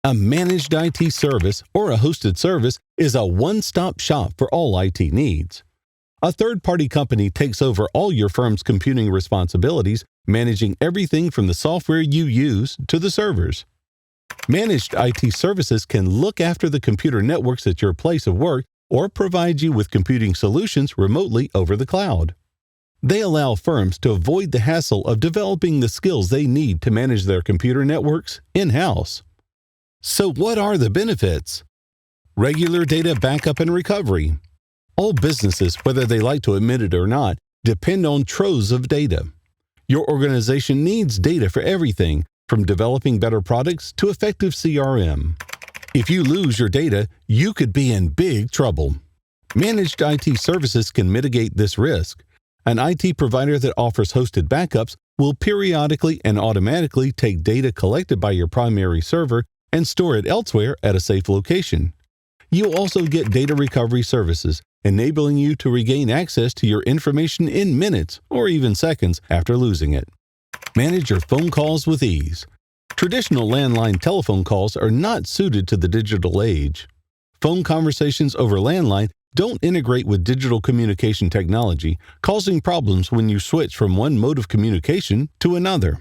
A managed IT service or a hosted service is a one-stop shop for all IT needs. A third-party company takes over all your firm's computing responsibilities, managing everything from the software you use to the servers. Managed IT services can look after the computer networks at your place of work or provide you with computing solutions remotely over the cloud. They allow firms to avoid the hassle of developing the skills they need to manage their computer networks in-house. So what are the benefits? Regular data backup and recovery. All businesses, whether they like to admit it or not, depend on troves of data. Your organization needs data for everything, from developing better products to effective CRM. If you lose your data, you could be in big trouble. Managed IT services can mitigate this risk. An IT provider that offers hosted backups will periodically and automatically take data collected by your primary server and store it elsewhere at a safe location. You'll also get data recovery services, enabling you to regain access to your information in minutes or even seconds after losing it. Manage your phone calls with ease. Traditional landline telephone calls are not suited to the digital age. Phone conversations over landline don't integrate with digital communication technology, causing problems when you switch from one mode of communication to another.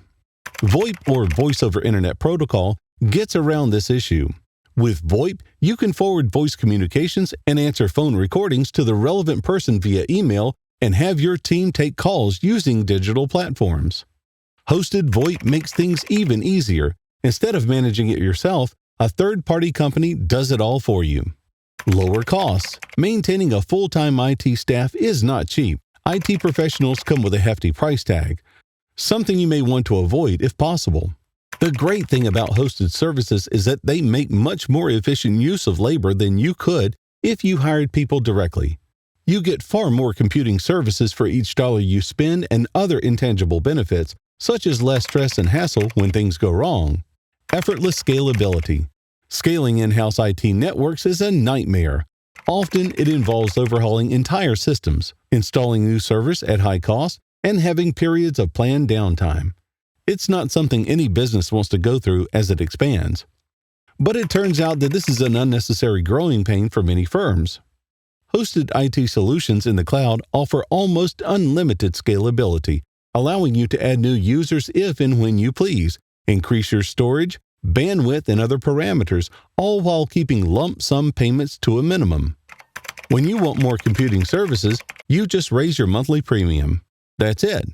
VoIP, or Voice over Internet Protocol, gets around this issue. With VoIP, you can forward voice communications and answer phone recordings to the relevant person via email and have your team take calls using digital platforms. Hosted VoIP makes things even easier. Instead of managing it yourself, a third-party company does it all for you. Lower costs. Maintaining a full-time IT staff is not cheap. IT professionals come with a hefty price tag, something you may want to avoid if possible. The great thing about hosted services is that they make much more efficient use of labor than you could if you hired people directly. You get far more computing services for each dollar you spend and other intangible benefits, such as less stress and hassle when things go wrong. Effortless scalability. Scaling in-house IT networks is a nightmare. Often it involves overhauling entire systems, installing new servers at high cost, and having periods of planned downtime. It's not something any business wants to go through as it expands. But it turns out that this is an unnecessary growing pain for many firms. Hosted IT solutions in the cloud offer almost unlimited scalability, allowing you to add new users if and when you please, increase your storage, bandwidth, and other parameters, all while keeping lump sum payments to a minimum. When you want more computing services, you just raise your monthly premium. That's it.